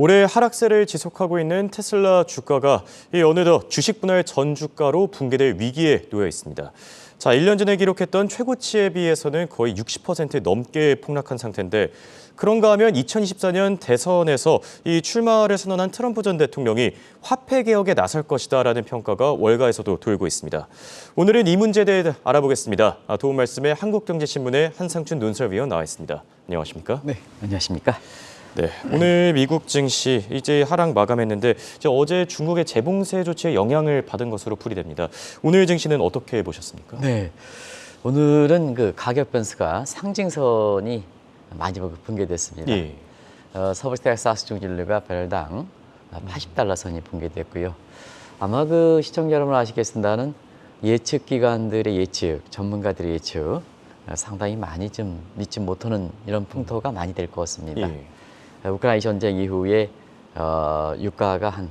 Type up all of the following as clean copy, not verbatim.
올해 하락세를 지속하고 있는 테슬라 주가가 어느덧 주식 분할 전 주가로 붕괴될 위기에 놓여 있습니다. 자, 1년 전에 기록했던 최고치에 비해서는 거의 60% 넘게 폭락한 상태인데 그런가 하면 2024년 대선에서 이 출마를 선언한 트럼프 전 대통령이 화폐 개혁에 나설 것이다라는 평가가 월가에서도 돌고 있습니다. 오늘은 이 문제에 대해 알아보겠습니다. 도움 말씀에 한국경제신문의 한상춘 논설위원 나와 있습니다. 안녕하십니까? 네, 안녕하십니까? 네, 오늘 미국 증시 이제 하락 마감했는데 어제 중국의 재봉쇄 조치에 영향을 받은 것으로 풀이됩니다. 오늘 증시는 어떻게 보셨습니까? 네, 오늘은 그 가격 변수가 상징선이 많이 붕괴됐습니다. 예. 서부시 텍사스 중진류가 배럴당 80달러 선이 붕괴됐고요. 아마 그 시청자 여러분 아시겠습니다는 예측 기관들의 예측, 전문가들의 예측 상당히 많이 좀 믿지 못하는 이런 풍토가 많이 될 것 같습니다. 예. 우크라이나 전쟁 이후에 유가가 한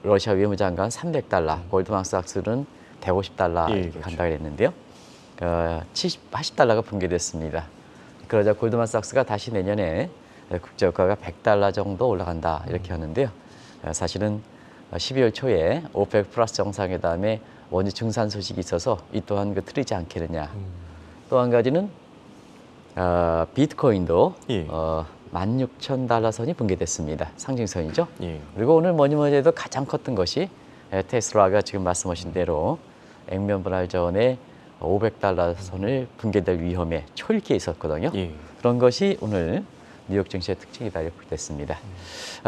러시아 외무장관 300달러, 골드만삭스는 150달러 예, 이렇게 그렇죠. 간다고 했는데요. 80달러가 붕괴됐습니다. 그러자 골드만삭스가 다시 내년에 국제유가가 100달러 정도 올라간다 이렇게 하는데요. 사실은 12월 초에 오펙 플러스 정상회담에 원유 증산 소식이 있어서 이 또한 틀리지 않겠느냐. 또 한 가지는 비트코인도 예. 16,000달러 선이 붕괴됐습니다. 상징선이죠. 예. 그리고 오늘 뭐니 해도 가장 컸던 것이 테슬라가 지금 말씀하신 대로 액면 분할 전에 500달러 선을 붕괴될 위험에 초읽기에 있었거든요. 예. 그런 것이 오늘 뉴욕 증시의 특징이다 이렇게 됐습니다.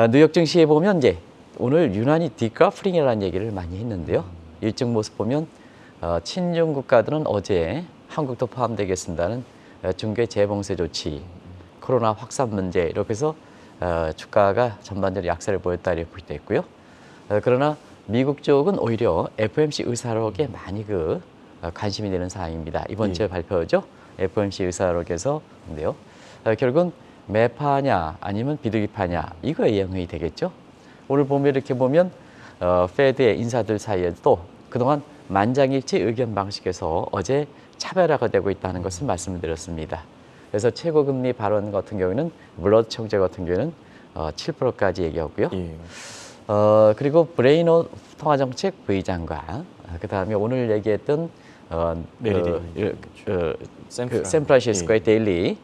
뉴욕 증시에 보면 이제 오늘 유난히 디커플링이라는 얘기를 많이 했는데요. 일정 모습 보면 친중 국가들은 어제 한국도 포함되겠습니다는 중국의 재봉쇄 조치, 코로나 확산 문제 이렇게 해서 주가가 전반적으로 약세를 보였다 이렇게 볼 때 있고요. 그러나 미국 쪽은 오히려 FOMC 의사록에 많이 관심이 되는 사항입니다. 이번 주에 발표죠. FOMC 의사록에서 근데요. 결국은 매파냐 아니면 비둘기파냐 이거에 영향이 되겠죠. 오늘 보면 이렇게 보면 페드의 인사들 사이에도 그동안 만장일치 의견 방식에서 어제 차별화가 되고 있다는 것을 말씀을 드렸습니다. 그래서 최고금리 발언 같은 경우에는 블러드 총재 같은 경우에는 7%까지 얘기하고요. 예. 그리고 브레이너 통화정책 부의장과 그다음에 오늘 얘기했던 샌프란시스코의 데일리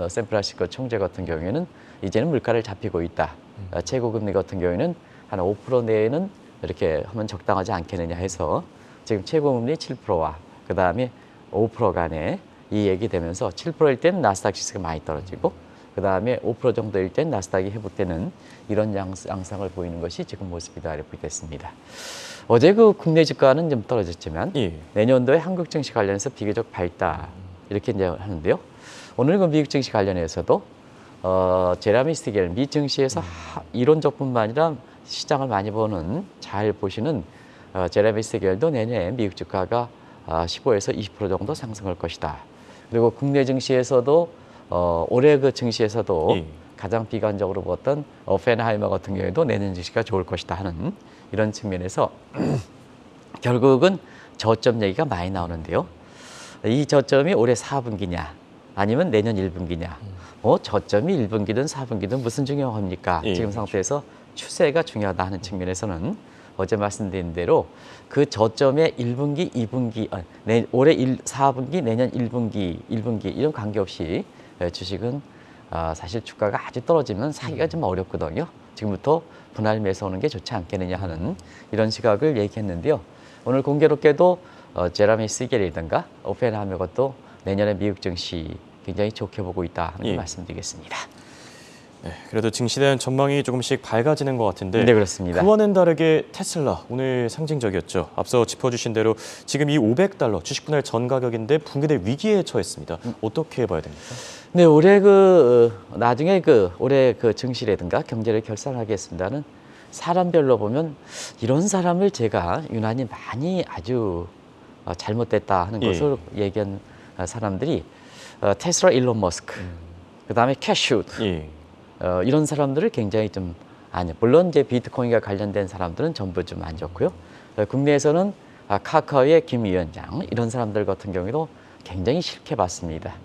샌프란시스코 총재 같은 경우에는 이제는 물가를 잡히고 있다. 최고금리 같은 경우에는 한 5% 내에는 이렇게 하면 적당하지 않겠느냐 해서 지금 최고금리 7%와 그다음에 5% 간에 이 얘기 되면서 7%일 때는 나스닥 지수가 많이 떨어지고 그다음에 5% 정도일 땐 나스닥이 회복되는 이런 양상을 보이는 것이 지금 모습이다 이렇게 됐습니다. 어제 국내 주가는 좀 떨어졌지만 내년도에 한국 증시 관련해서 비교적 밝다 이렇게 이제 하는데요. 오늘 미국 증시 관련해서도 제라미 스티겔 미 증시에서 이론적뿐만 아니라 시장을 많이 보는 잘 보시는 제라미 스티겔도 내년에 미국 주가가 15에서 20% 정도 상승할 것이다. 그리고 국내 증시에서도 올해 증시에서도 가장 비관적으로 보았던 오펜하이머 같은 경우에도 내년 증시가 좋을 것이다 하는 이런 측면에서 결국은 저점 얘기가 많이 나오는데요. 이 저점이 올해 4분기냐 아니면 내년 1분기냐. 저점이 1분기든 4분기든 무슨 중요합니까? 지금 상태에서 추세가 중요하다 하는 측면에서는 어제 말씀드린 대로 그 저점의 1분기, 2분기, 올해 4분기, 내년 1분기 이런 관계없이 주식은 사실 주가가 아주 떨어지면 사기가 좀 어렵거든요. 지금부터 분할 매수하는 게 좋지 않겠느냐 하는 이런 시각을 얘기했는데요. 오늘 공교롭게도 제라미 시겔이든가 오펜하이머 것도 내년에 미국 증시 굉장히 좋게 보고 있다 하는 걸 말씀드리겠습니다. 네, 그래도 증시에 대한 전망이 조금씩 밝아지는 것 같은데 네, 그렇습니다. 그와는 다르게 테슬라 오늘 상징적이었죠. 앞서 짚어주신 대로 지금 이 500달러 주식 분할 전 가격인데 붕괴될 위기에 처했습니다. 어떻게 봐야 됩니까? 네, 올해 나중에 올해 증시라든가 경제를 결산하겠습니다는 사람별로 보면 이런 사람을 제가 유난히 많이 아주 잘못됐다 하는 것을 얘기한 사람들이 테슬라 일론 머스크, 그다음에 캐슈 이런 사람들을 굉장히 좀 물론 이제 비트코인과 관련된 사람들은 전부 좀 안 좋고요. 국내에서는 카카오의 김 위원장 이런 사람들 같은 경우에도 굉장히 싫게 봤습니다.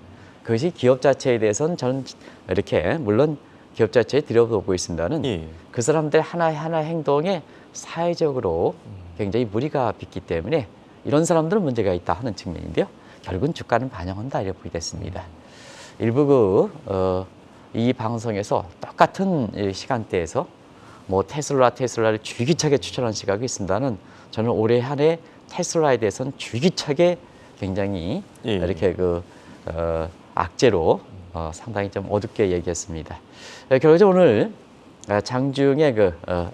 그것이 기업 자체에 대해서는 저는 이렇게 물론 기업 자체에 들여다보고 있습니다는 예. 그 사람들 하나하나 행동에 사회적으로 굉장히 무리가 빚기 때문에 이런 사람들은 문제가 있다 하는 측면인데요. 결국은 주가는 반영한다 이렇게 보게 됐습니다. 일부 이 방송에서 똑같은 시간대에서 뭐 테슬라를 줄기차게 추천한 시각이 있습니다는 저는 올해 한 해 테슬라에 대해서는 줄기차게 굉장히 예. 이렇게 악재로 상당히 좀 어둡게 얘기했습니다. 결국적으로 오늘 장중에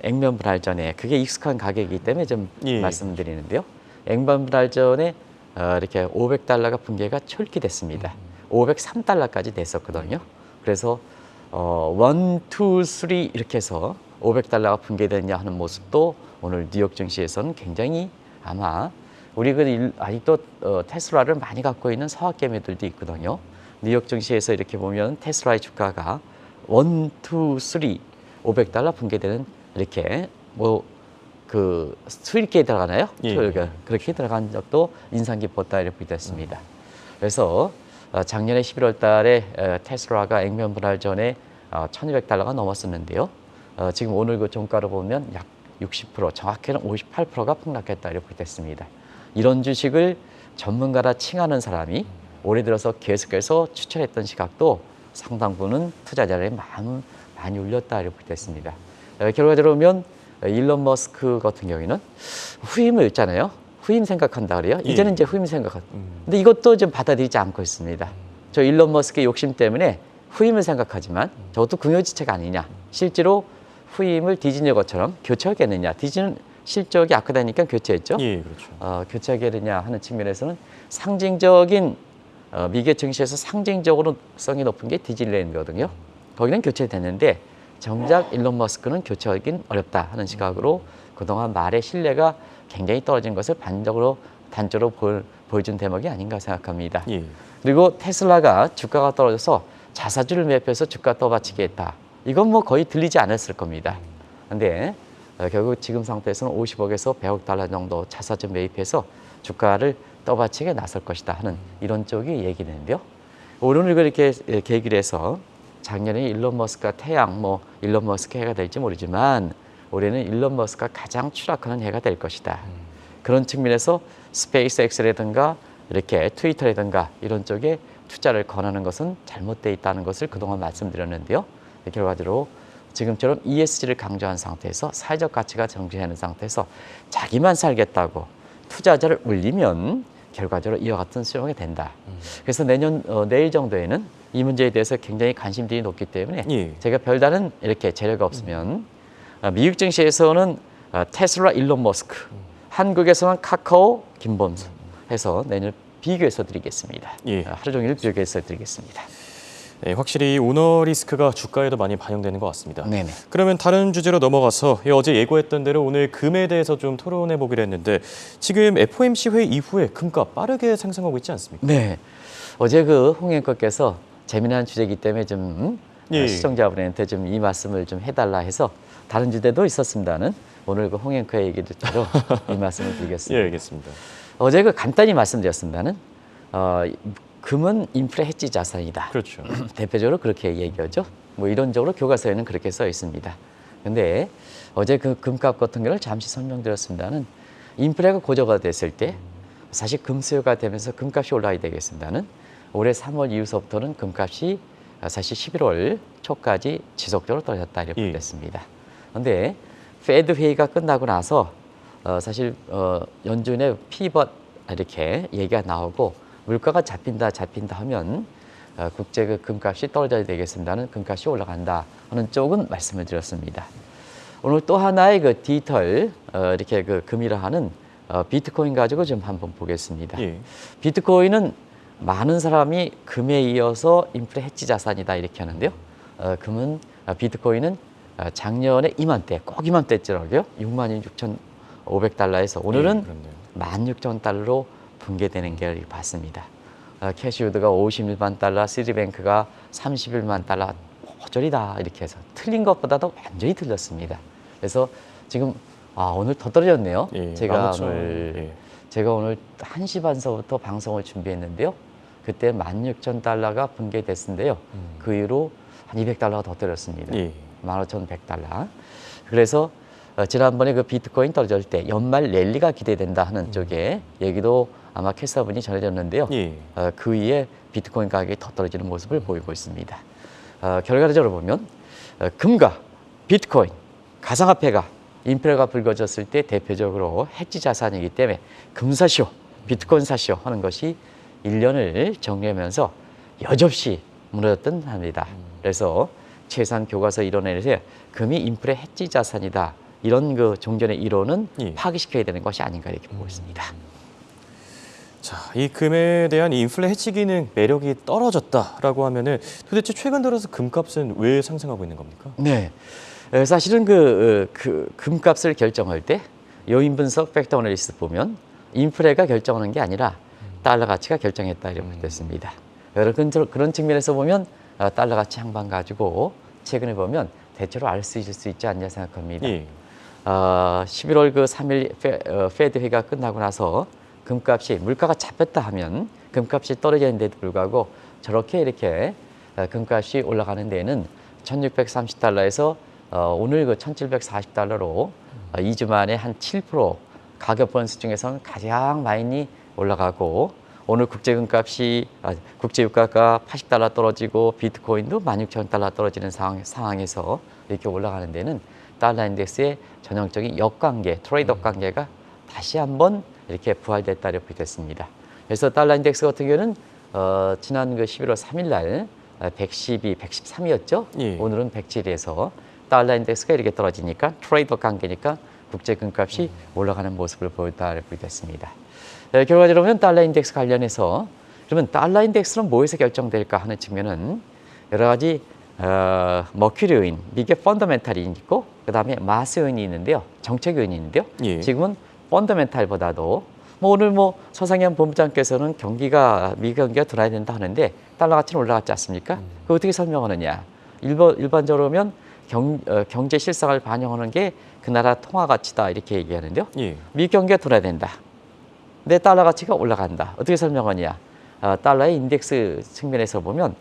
액면 분할전에 그게 익숙한 가격이기 때문에 좀 예. 말씀드리는데요. 액면 분할전에 이렇게 $500가 붕괴가 철기됐습니다. 503달러까지 됐었거든요. 그래서 1, 2, 3 이렇게 해서 $500가 붕괴됐냐 하는 모습도 오늘 뉴욕 증시에서는 굉장히 아마 우리 아직도 테슬라를 많이 갖고 있는 서학개미들도 있거든요. 뉴욕 증시에서 이렇게 보면 테슬라의 주가가 1, 2, 3 $500 붕괴되는 이렇게 수익계에 들어가나요? 예. 그렇게 들어간 적도 인상 깊었다 이렇게 됐습니다. 그래서 작년에 11월 달에 테슬라가 액면 분할 전에 $1,200가 넘었었는데요. 지금 오늘 그 종가로 보면 약 60%, 정확히는 58%가 폭락했다 이렇게 됐습니다. 이런 주식을 전문가라 칭하는 사람이 올해 들어서 계속해서 추천했던 시각도 상당 부분 투자자의 마음을 많이 울렸다 이렇게 됐습니다. 결과적으로 보면 일론 머스크 같은 경우에는 후임을 있잖아요. 후임 생각한다 그래요. 이제는 이제 후임 생각한다. 근데 이것도 좀 받아들이지 않고 있습니다. 저 일론 머스크의 욕심 때문에 후임을 생각하지만 저것도 궁여지책 아니냐. 실제로 후임을 디즈니 것처럼 교체하겠느냐. 디즈니는 실적이 악화되니까 교체했죠. 예, 그렇죠. 교체하겠느냐 하는 측면에서는 상징적인 미국 증시에서 상징적으로 성이 높은 게 디즈니랜드거든요. 거기는 교체됐는데 정작 일론 머스크는 교체하긴 어렵다 하는 시각으로 그동안 말의 신뢰가 굉장히 떨어진 것을 단적으로 보여준 대목이 아닌가 생각합니다. 예. 그리고 테슬라가 주가가 떨어져서 자사주를 매입해서 주가 떠받치게 했다. 이건 뭐 거의 들리지 않았을 겁니다. 그런데 결국 지금 상태에서는 50억에서 100억 달러 정도 자사주 매입해서 주가를 떠받치게 나설 것이다 하는 이런 쪽이 얘기되는데요. 오늘 이렇게 계기를 해서 작년에 일론 머스크가 태양, 일론 머스크 해가 될지 모르지만 올해는 일론 머스크가 가장 추락하는 해가 될 것이다. 그런 측면에서 스페이스X라든가 이렇게 트위터라든가 이런 쪽에 투자를 권하는 것은 잘못되어 있다는 것을 그동안 말씀드렸는데요. 결과적으로 지금처럼 ESG를 강조한 상태에서 사회적 가치가 정지하는 상태에서 자기만 살겠다고 투자자를 울리면 결과적으로 이와 같은 수용이 된다. 그래서 내일 정도에는 이 문제에 대해서 굉장히 관심들이 높기 때문에 예. 제가 별다른 이렇게 재료가 없으면 미국 증시에서는 테슬라 일론 머스크, 한국에서는 카카오 김범수 해서 내년 비교해서 드리겠습니다. 예. 하루 종일 비교해서 드리겠습니다. 네, 확실히 오너 리스크가 주가에도 많이 반영되는 것 같습니다. 네네. 그러면 다른 주제로 넘어가서 어제 예고했던 대로 오늘 금에 대해서 좀 토론해 보기로 했는데 지금 FOMC 회의 이후에 금값 빠르게 상승하고 있지 않습니까? 네. 어제 홍 앵커께서 재미난 주제이기 때문에 좀 예. 시청자분한테 좀 이 말씀을 좀 해달라 해서 다른 주제도 있었습니다는 오늘 홍 앵커의 얘기를 따로 이 말씀을 드리겠습니다. 예, 알겠습니다. 어제 간단히 말씀드렸습니다는 금은 인플레 해지 자산이다. 그렇죠. 대표적으로 그렇게 얘기하죠. 이론적으로 교과서에는 그렇게 써 있습니다. 그런데 어제 그 금값 같은 경우를 잠시 설명드렸습니다는 인플레가 고조가 됐을 때 사실 금 수요가 되면서 금값이 올라야 되겠습니다는 올해 3월 이후서부터는 금값이 사실 11월 초까지 지속적으로 떨어졌다 이렇게 예. 됐습니다. 그런데 페드 회의가 끝나고 나서 사실 연준의 피벗 이렇게 얘기가 나오고 물가가 잡힌다 하면 국제 금값이 떨어져야 되겠습니다는 금값이 올라간다 하는 쪽은 말씀을 드렸습니다. 오늘 또 하나의 디지털 이렇게 금이라 하는 비트코인 가지고 좀 한번 보겠습니다. 예. 비트코인은 많은 사람이 금에 이어서 인플레 해지 자산이다 이렇게 하는데요. 비트코인은 작년에 이맘때 꼭 이맘때더라고요. 66,500달러에서 오늘은 예, 16,000달러로 붕괴되는 걸 봤습니다. 캐시우드가 51만 달러, 시리뱅크가 31만 달러, 모조리다 이렇게 해서 틀린 것보다도 완전히 틀렸습니다. 그래서 지금 오늘 더 떨어졌네요. 예, 제가 15,000, 오늘 1시 반서부터 방송을 준비했는데요. 그때 16,000달러가 붕괴됐는데요. 그 이후로 한 200달러가 더 떨어졌습니다. 예. 15,100달러. 그래서 지난번에 그 비트코인 떨어질 때 연말 랠리가 기대된다 하는 쪽에 얘기도 아마 캐스터분이 전해졌는데요. 예. 그 이에 비트코인 가격이 더 떨어지는 모습을 보이고 있습니다. 결과적으로 보면 금과 비트코인, 가상화폐가 인플레가 불거졌을 때 대표적으로 해지 자산이기 때문에 금 사시오, 비트코인 사시오 하는 것이 1년을 정리하면서 여접시 무너졌던 합니다. 그래서 최소한 교과서 이론에서 금이 인플레 해지 자산이다. 이런 그 종전의 이론은 예. 파기시켜야 되는 것이 아닌가 이렇게 보고 있습니다. 자, 이 금에 대한 이 인플레 해치 기능 매력이 떨어졌다라고 하면은 도대체 최근 들어서 금값은 왜 상승하고 있는 겁니까? 네, 사실은 그 금값을 결정할 때 요인 분석 팩터 어널리시스 보면 인플레가 결정하는 게 아니라 달러 가치가 결정했다 이렇게 됐습니다. 그런 측면에서 보면 달러 가치 향방 가지고 최근에 보면 대체로 알 수 있을 수 있지 않냐 생각합니다. 예. 11월 그 3일 페드 회의가 끝나고 나서 금값이 물가가 잡혔다 하면 금값이 떨어지는데도 불구하고 저렇게 이렇게 금값이 올라가는 데에는 1,630달러에서 오늘 그 1,740달러로 2주 만에 한 7% 가격 번수 중에서는 가장 많이 올라가고 오늘 국제금값이 국제유가가 80달러 떨어지고 비트코인도 16,000달러 떨어지는 상황에서 이렇게 올라가는 데는 달러 인덱스의 전형적인 역관계, 트레이드업 관계가 다시 한번 이렇게 부활됐다 이렇게 됐습니다. 그래서 달러 인덱스 같은 경우는 지난 그 11월 3일 날 112, 113이었죠. 예. 오늘은 107에서 달러 인덱스가 이렇게 떨어지니까 트레이드업 관계니까 국제금값이 올라가는 모습을 보였다 이렇게 됐습니다. 결과적으로 보면 달러 인덱스 관련해서 그러면 달러 인덱스는 뭐에서 결정될까 하는 측면은 여러 가지 머큐리 요인, 이게 펀더멘탈이 있고 그다음에 마스 요인이 있는데요. 정책 요인이 있는데요. 예. 지금은 펀더멘탈보다도 오늘 서상현 본부장께서는 미국 경기가 돌아야 된다 하는데 달러 가치는 올라갔지 않습니까? 그거 어떻게 설명하느냐? 일반적으로 보면 경제 실상을 반영하는 게 그 나라 통화 가치다 이렇게 얘기하는데요. 예. 미국 경기가 돌아야 된다. 내 달러 가치가 올라간다. 어떻게 설명하냐? 달러의 인덱스 측면에서 보면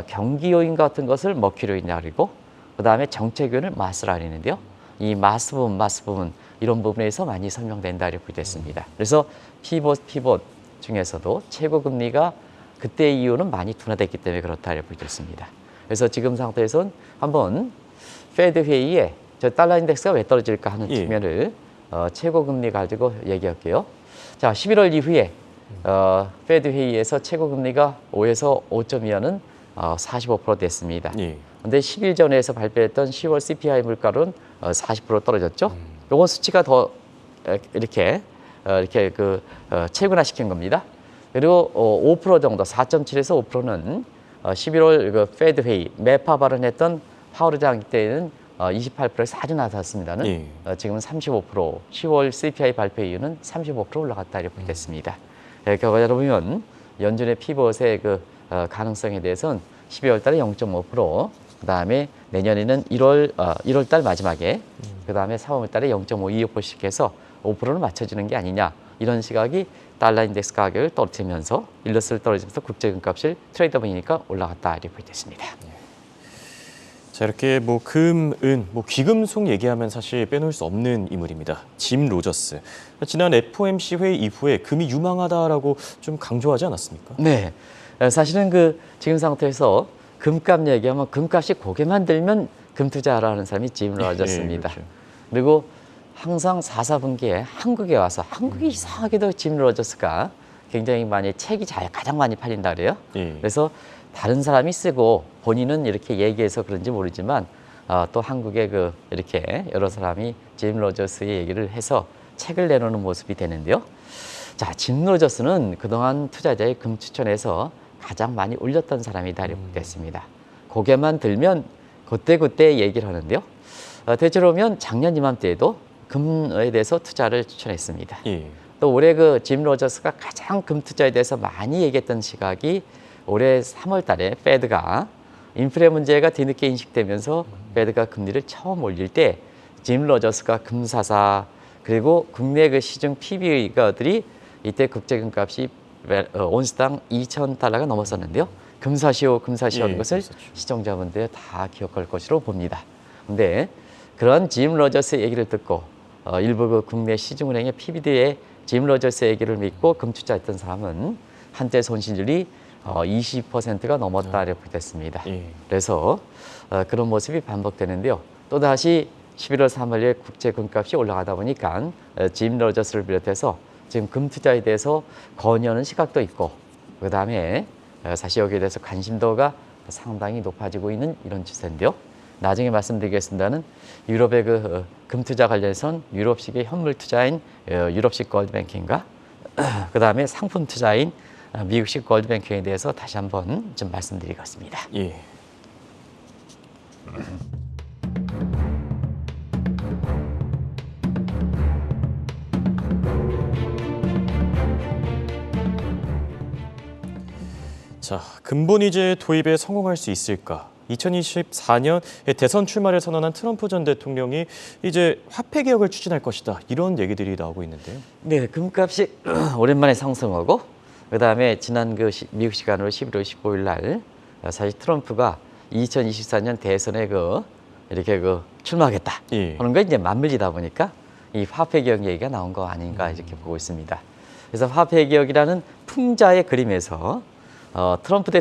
경기 요인 같은 것을 머큐리 요인이라고 그러고 그다음에 정책 요인을 마스라고 하는데요. 이 마스 부분 이런 부분에서 많이 설명된다 이렇게 됐습니다. 그래서 피봇 중에서도 최고 금리가 그때 이유는 많이 둔화됐기 때문에 그렇다 이렇게 됐습니다. 그래서 지금 상태에서는 한번 페드 회의에 저 달러 인덱스가 왜 떨어질까 하는 예. 측면을 최고 금리 가지고 얘기할게요. 자, 11월 이후에 페드 회의에서 최고 금리가 5에서 5.2하는 45% 됐습니다. 예. 근데 10일 전에서 발표했던 10월 CPI 물가는 40% 떨어졌죠. 요건 수치가 더 이렇게 최근화시킨 겁니다. 그리고 5% 정도, 4.7에서 5%는 11월 그 페드 회의 매파 발언했던 파월 의장 때에는 28%에서 아주 낮았습니다는 예. 지금은 35%, 10월 CPI 발표 이유는 35% 올라갔다 이렇게 됐습니다. 결과적으로 보면 연준의 피벗의 그 가능성에 대해서는 12월 달에 0.5%, 그다음에 내년에는 1월 달 마지막에 그다음에 3월 달에 0.525%씩 해서 5%는 맞춰지는 게 아니냐. 이런 시각이 달러 인덱스 가격을 떨어뜨리면서 일러스를 떨어지면서 국제금값을 트레이더분이니까 올라갔다 이렇게 됐습니다. 자, 이렇게 금, 은, 귀금속 얘기하면 사실 빼놓을 수 없는 인물입니다. 짐 로저스. 지난 FOMC 회의 이후에 금이 유망하다라고 좀 강조하지 않았습니까? 네, 사실은 지금 상태에서 금값 얘기하면 금값이 고개만 들면 금 투자하라는 사람이 짐 로저스입니다. 예, 그렇죠. 그리고 항상 4, 4분기에 한국에 와서 한국이 이상하게도 짐 로저스가 굉장히 많이 책이 가장 많이 팔린다 그래요. 예. 그래서 다른 사람이 쓰고 본인은 이렇게 얘기해서 그런지 모르지만 또 한국에 이렇게 여러 사람이 짐 로저스의 얘기를 해서 책을 내놓는 모습이 되는데요. 자, 짐 로저스는 그동안 투자자의 금 추천에서 가장 많이 올렸던 사람이다 이렇게 됐습니다. 고개만 들면 그때 얘기를 하는데요. 대체로 보면 작년 이맘때에도 금에 대해서 투자를 추천했습니다. 예. 또 올해 짐 로저스가 가장 금 투자에 대해서 많이 얘기했던 시각이 올해 3월 달에 페드가 인플레 문제가 뒤늦게 인식되면서 페드가 금리를 처음 올릴 때 짐 로저스가 금사사 그리고 국내 시중 PB가들이 이때 국제금값이 온스당 2,000달러가 넘었었는데요. 금사시효 하는 예, 것을 있었죠. 시청자분들 다 기억할 것으로 봅니다. 근데 그런 짐 로저스 얘기를 듣고 일부 그 국내 시중은행의 PBD의 짐 로저스 얘기를 믿고 금투자했던 사람은 한때 손실률이 20%가 넘었다 이렇게 됐습니다. 예. 그래서 그런 모습이 반복되는데요. 또다시 11월 3일에 국제 금값이 올라가다 보니까 짐 로저스를 비롯해서 지금 금 투자에 대해서 건의하는 시각도 있고 그다음에 사실 여기에 대해서 관심도가 상당히 높아지고 있는 이런 추세인데요. 나중에 말씀드리겠습니다는 유럽의 그 금 투자 관련해서는 유럽식의 현물 투자인 유럽식 골드뱅킹과 그다음에 상품 투자인 미국식 골드뱅킹에 대해서 다시 한번 좀 말씀드리겠습니다. 예. 자, 근본이제 도입에 성공할 수 있을까? 2024년 대선 출마를 선언한 트럼프 전 대통령이 이제 화폐 개혁을 추진할 것이다. 이런 얘기들이 나오고 있는데요. 네, 금값이 오랜만에 상승하고 그다음에 지난 그 미국 시간으로 11월 15일 날 사실 트럼프가 2024년 대선에 이렇게 출마하겠다 예. 하는 거 이제 맞물리다 보니까 이 화폐 개혁 얘기가 나온 거 아닌가 이렇게 보고 있습니다. 그래서 화폐 개혁이라는 풍자의 그림에서 트럼프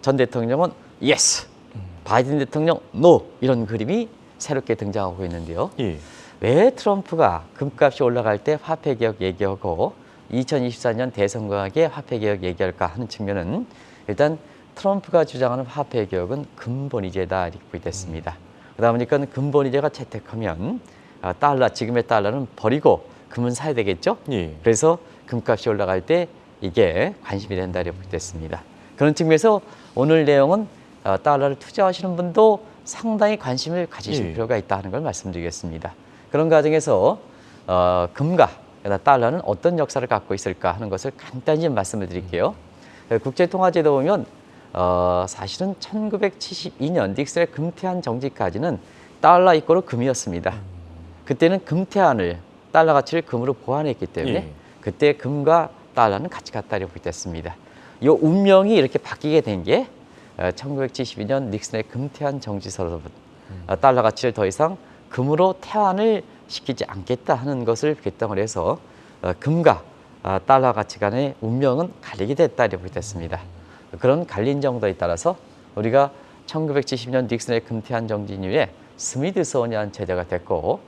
전 대통령은 yes, 바이든 대통령 no 이런 그림이 새롭게 등장하고 있는데요. 예. 왜 트럼프가 금값이 올라갈 때 화폐 개혁 얘기하고 2024년 대선거하게 화폐 개혁 얘기할까 하는 측면은 일단 트럼프가 주장하는 화폐 개혁은 근본이제다 이렇게 보겠습니다. 그러다 보니까 근본이제가 채택하면 지금의 달러는 버리고 금은 사야 되겠죠. 예. 그래서 금값이 올라갈 때 이게 관심이 된다 이렇게 보겠습니다. 그런 측면에서 오늘 내용은 달러를 투자하시는 분도 상당히 관심을 가지실 예. 필요가 필요가 있다는 걸 말씀드리겠습니다. 그런 과정에서 금과 달러는 어떤 역사를 갖고 있을까 하는 것을 간단히 좀 말씀을 드릴게요. 국제통화제도 보면 사실은 1972년 닉슨의 금태한 정지까지는 달러 이꼬르 금이었습니다. 그때는 금태한을 달러 가치를 금으로 보완했기 때문에 예. 그때 금과 달러는 같이 갔다 이렇게 됐습니다. 이 운명이 이렇게 바뀌게 된 게 1972년 닉슨의 금태한 정지서로부터 달러 가치를 더 이상 금으로 태환을 시키지 않겠다 하는 것을 결정을 해서 금과 달러 가치 간의 운명은 갈리게 됐다 이렇게 됐습니다. 그런 갈린 정도에 따라서 우리가 1970년 닉슨의 금태한 정지 이후에 스미드소니안 제도가 됐고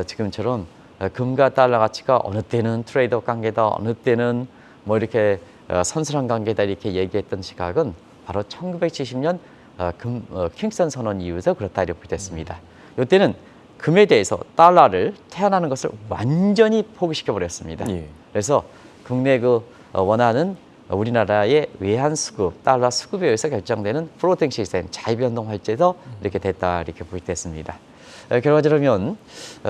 지금처럼 금과 달러 가치가 어느 때는 트레이드 관계다, 어느 때는 뭐 이렇게 선순환 관계다 이렇게 얘기했던 시각은 바로 1970년 킹슨 선언 이후에서 그렇다 이렇게 됐습니다. 이때는 금에 대해서 달러를 태환하는 것을 완전히 포기시켜 버렸습니다. 예. 그래서 국내 원하는 우리나라의 외환 수급, 달러 수급에 의해서 결정되는 플로팅 시스템, 자유변동 활제도 이렇게 됐다 이렇게 보겠습니다. 결과적으로 보면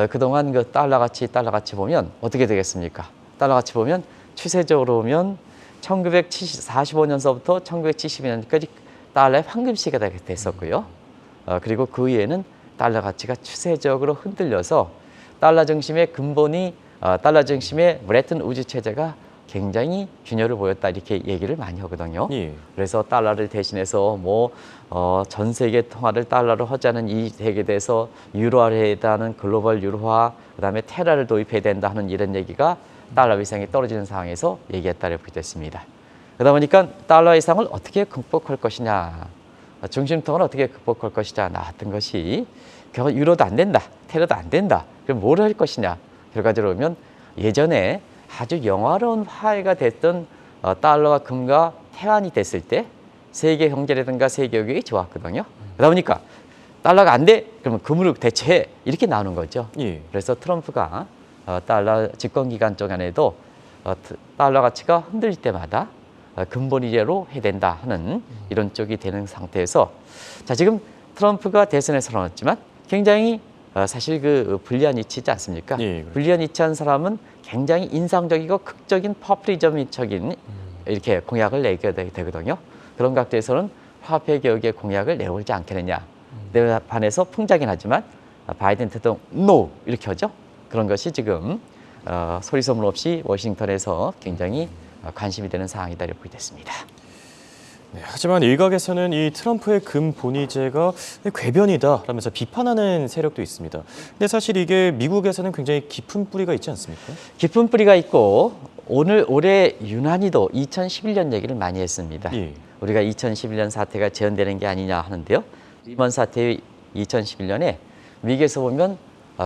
그동안 달러 가치 보면 어떻게 되겠습니까? 달러 가치 보면 추세적으로 보면 1945년서부터 1972년까지 달러의 황금 시기가 됐었고요. 그리고 그 이후에는 달러 가치가 추세적으로 흔들려서 달러 중심의 달러 중심의 브레튼 우즈 체제가 굉장히 균열을 보였다 이렇게 얘기를 많이 하거든요. 예. 그래서 달러를 대신해서 전 세계 통화를 달러로 하자는 이 세계에 대해서 유로화를 해야 한다는 글로벌 유로화, 그다음에 테라를 도입해야 된다 하는 이런 얘기가 달러 위상이 떨어지는 상황에서 얘기했다 이렇게 됐습니다. 그러다 보니까 달러 위상을 어떻게 극복할 것이냐, 중심통을 어떻게 극복할 것이냐 나왔던 것이 유로도 안 된다, 테라도 안 된다. 그럼 뭘 할 것이냐? 결과적으로 보면 예전에 아주 영화로운 화해가 됐던 달러와 금과 태환이 됐을 때 세계 경제라든가 세계 교육이 좋았거든요. 그러다 보니까 달러가 안 돼, 그러면 금으로 대체해 이렇게 나오는 거죠. 예. 그래서 트럼프가 달러 집권 기간 동안에도 달러 가치가 흔들릴 때마다 근본이제로 해야 된다 하는 이런 쪽이 되는 상태에서 지금 트럼프가 대선에 선언했지만 굉장히 사실 불리한 위치지 않습니까? 예, 그렇죠. 불리한 위치한 사람은 굉장히 인상적이고 극적인 퍼플리즘적인 이렇게 공약을 내게 되거든요. 그런 각도에서는 화폐 개혁의 공약을 내올지 않겠느냐. 내 반해서 풍자긴 하지만 바이든 대통령 NO 이렇게 하죠. 그런 것이 지금 소리 소문 없이 워싱턴에서 굉장히 관심이 되는 상황이다 이렇게 됐습니다. 네, 하지만 일각에서는 이 트럼프의 금 본위제가 궤변이다라면서 비판하는 세력도 있습니다. 근데 사실 이게 미국에서는 굉장히 깊은 뿌리가 있지 않습니까? 깊은 뿌리가 있고 올해 유난히도 2011년 얘기를 많이 했습니다. 예. 우리가 2011년 사태가 재현되는 게 아니냐 하는데요. 리먼 사태 2011년에 미국에서 보면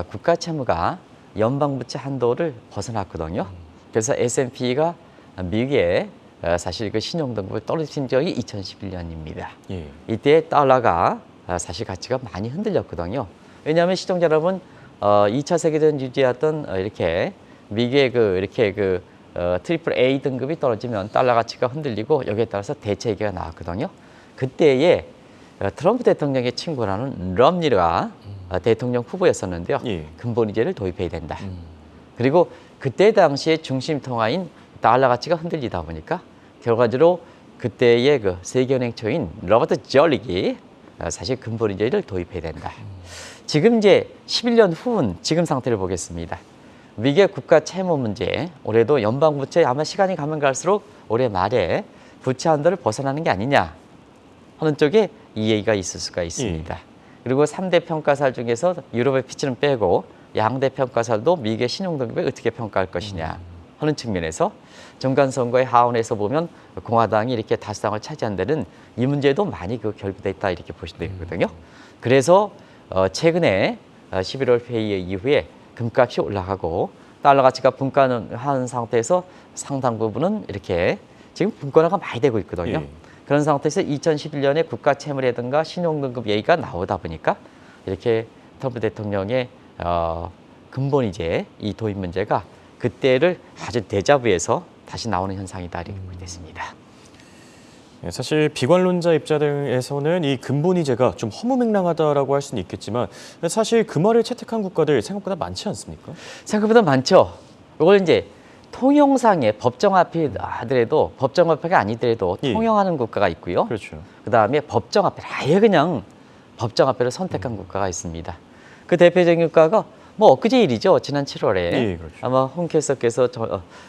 국가 채무가 연방부채 한도를 벗어났거든요. 그래서 S&P가 미국의 사실 그 신용등급을 떨어뜨린 적이 2011년입니다. 예. 이때 달러가 사실 가치가 많이 흔들렸거든요. 왜냐하면 시청자 여러분, 2차 세계대전 유지했던 이렇게 미국의 트리플 A 등급이 떨어지면 달러 가치가 흔들리고 여기에 따라서 대체 얘기가 나왔거든요. 그때에 트럼프 대통령의 친구라는 럼니가 대통령 후보였었는데요. 예. 근본이제를 도입해야 된다. 그리고 그때 당시에 중심 통화인 달러 가치가 흔들리다 보니까 결과적으로 그때의 그 세계은행초인 로버트 졸릭이 사실 근본이제를 도입해야 된다. 지금 이제 11년 후인 지금 상태를 보겠습니다. 미국의 국가 채무 문제, 올해도 연방부채 아마 시간이 가면 갈수록 올해 말에 부채 한도를 벗어나는 게 아니냐 하는 쪽에 이 얘기가 있을 수가 있습니다. 그리고 3대 평가살 중에서 유럽의 피치는 빼고 양대 평가살도 미국의 신용등급을 어떻게 평가할 것이냐 하는 측면에서 중간선거의 하원에서 보면 공화당이 이렇게 다수당을 차지한다는 이 문제도 많이 결부돼 있다 이렇게 보시면 되거든요. 그래서 최근에 11월 회의 이후에 금값이 올라가고 달러 가치가 분권한 상태에서 상당 부분은 이렇게 지금 분권화가 많이 되고 있거든요. 예. 그런 상태에서 2011년에 국가 채무라든가 신용등급 얘기가 나오다 보니까 이렇게 트럼프 대통령의 근본이제 이 도입 문제가 그때를 아주 데자부해서 다시 나오는 현상이다 이렇게 보겠습니다. 사실 비관론자 입장에서는 이 근본이제가 좀 허무맹랑하다라고 할 수는 있겠지만 사실 그 말을 채택한 국가들 생각보다 많지 않습니까? 생각보다 많죠. 이걸 이제 통용상의 법정화폐 하더라도 법정화폐가 아니더라도 예. 통용하는 국가가 있고요. 그렇죠. 그다음에 법정화폐 아예 그냥 법정화폐를 선택한 국가가 있습니다. 그 대표적인 국가가 뭐 엊그제 일이죠. 지난 7월에 예, 그렇죠. 아마 홍캐서께서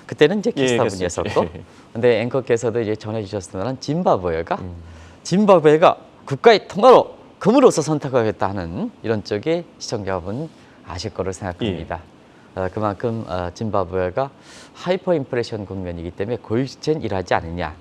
그때는 이제 예, 캐스터분이었었고, 그랬었죠. 예. 근데 앵커께서도 이제 전해주셨으면 짐바브웨가 국가의 통화로 금으로서 선택하겠다는 이런 쪽에 시청자분 아실 거로 생각합니다. 그만큼 짐바브웨가 하이퍼 인플레이션 국면이기 때문에 고유시체는 일하지 않느냐.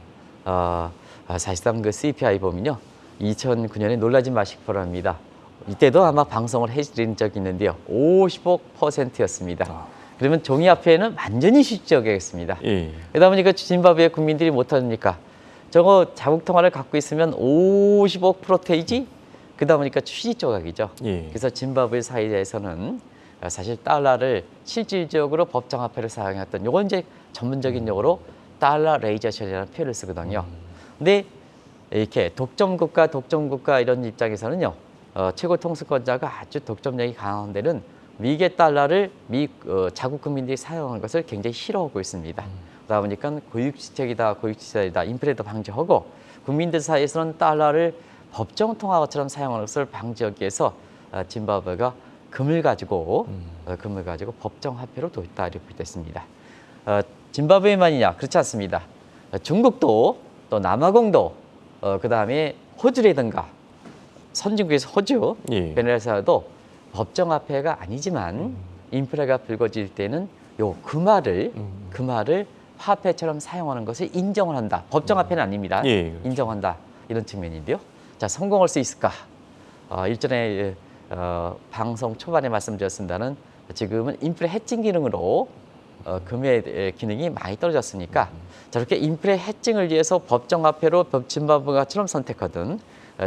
사실상 그 CPI 보면요, 2009년에 놀라지 마시기 바랍니다. 이때도 아마 방송을 해드린 적이 있는데요. 55%였습니다. 그러면 종이화폐는 완전히 실질적이겠습니다. 예. 그러다 보니까 짐바브웨 국민들이 못하니까 저거 자국 통화를 갖고 있으면 55%테이지? 그러다 보니까 취지 조각이죠. 예. 그래서 짐바브웨 사회에서는 사실 달러를 실질적으로 법정화폐를 사용했던 요건 이제 전문적인 용어로 달러 레이저션이라는 표현을 쓰거든요. 근데 이렇게 독점국가 이런 입장에서는요. 최고 통수권자가 아주 독점력이 강한 데는 미국의 달러를 자국 국민들이 사용하는 것을 굉장히 싫어하고 있습니다. 그러다 보니까 고육지책이다, 인플레도 방지하고 국민들 사이에서는 달러를 법정 통화처럼 사용하는 것을 방지하기 위해서 짐바브웨가 금을 가지고 법정 화폐로 도입다 이렇게 됐습니다. 짐바브웨만이냐? 그렇지 않습니다. 중국도 또 남아공도 그다음에 호주라든가 선진국에서 호주, 예. 베네수엘라도 법정화폐가 아니지만 인플레가 불거질 때는 그 말을 화폐처럼 사용하는 것을 인정을 한다. 법정화폐는 아닙니다. 예, 그렇죠. 인정한다. 이런 측면인데요. 자, 성공할 수 있을까? 일전에 방송 초반에 말씀드렸습니다는 지금은 인플레 해칭 기능으로 금의 기능이 많이 떨어졌으니까 저렇게 인플레 해칭을 위해서 법정화폐로 짐바브웨처럼 선택하든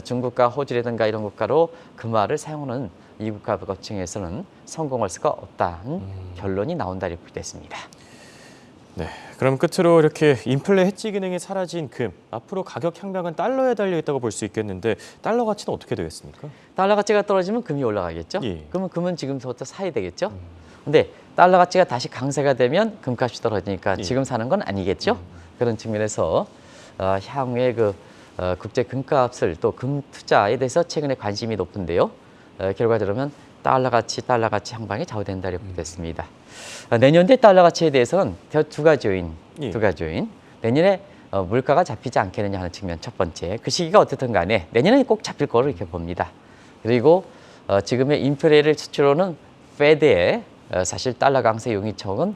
중국과 호주라든가 이런 국가로 금화를 사용하는 이 국가 법정에서는 성공할 수가 없다는 결론이 나온다 이렇게 됐습니다. 네, 그럼 끝으로 이렇게 인플레 해지 기능이 사라진 금, 앞으로 가격 향방은 달러에 달려 있다고 볼 수 있겠는데 달러 가치는 어떻게 되겠습니까? 달러 가치가 떨어지면 금이 올라가겠죠. 예. 그러면 금은 지금부터 사야 되겠죠. 근데 달러 가치가 다시 강세가 되면 금값이 떨어지니까 지금 사는 건 아니겠죠. 그런 측면에서 향후에 국제 금값을 또 금 투자에 대해서 최근에 관심이 높은데요. 결과적으로 달러 가치 향방이 좌우된다 이렇게 됐습니다. 내년도에 달러 가치에 대해서는 두 가지 요인. 내년에 물가가 잡히지 않겠느냐 하는 측면 첫 번째. 그 시기가 어떻든 간에 내년에는 꼭 잡힐 거로 이렇게 봅니다. 그리고 지금의 인플레를 수치로는 페드의 사실 달러 강세 용의총은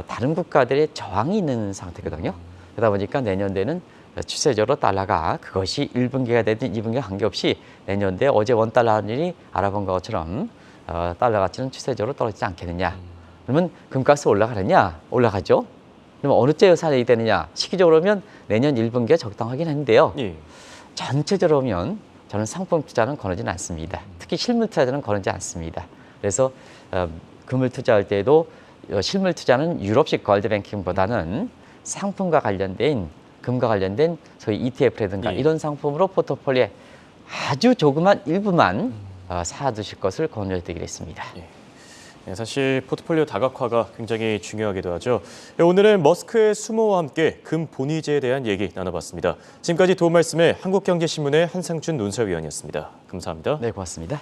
다른 국가들의 저항이 있는 상태거든요. 그러다 보니까 내년에는 추세적으로 달러가 그것이 1분기가 되든 2분기가 관계없이 내년도에 어제 원달러 하는 일이 알아본 것처럼 달러 가치는 추세적으로 떨어지지 않겠느냐. 그러면 금값이 올라가느냐? 올라가죠. 그러면 어느 때에 사야 되느냐? 시기적으로 보면 내년 1분기가 적당하긴 한데요. 예. 전체적으로 보면 저는 상품 투자는 권하지는 않습니다. 특히 실물 투자는 권하지 않습니다. 그래서 금을 투자할 때에도 실물 투자는 유럽식 골드뱅킹보다는 상품과 관련된 금과 관련된 소위 ETF라든가 예. 이런 상품으로 포트폴리오에 아주 조그만 일부만 사두실 것을 권유해드리겠습니다. 예. 네, 사실 포트폴리오 다각화가 굉장히 중요하기도 하죠. 네, 오늘은 머스크의 수모와 함께 금 본위제에 대한 얘기 나눠봤습니다. 지금까지 도움 말씀에 한국경제신문의 한상준 논설위원이었습니다. 감사합니다. 네, 고맙습니다.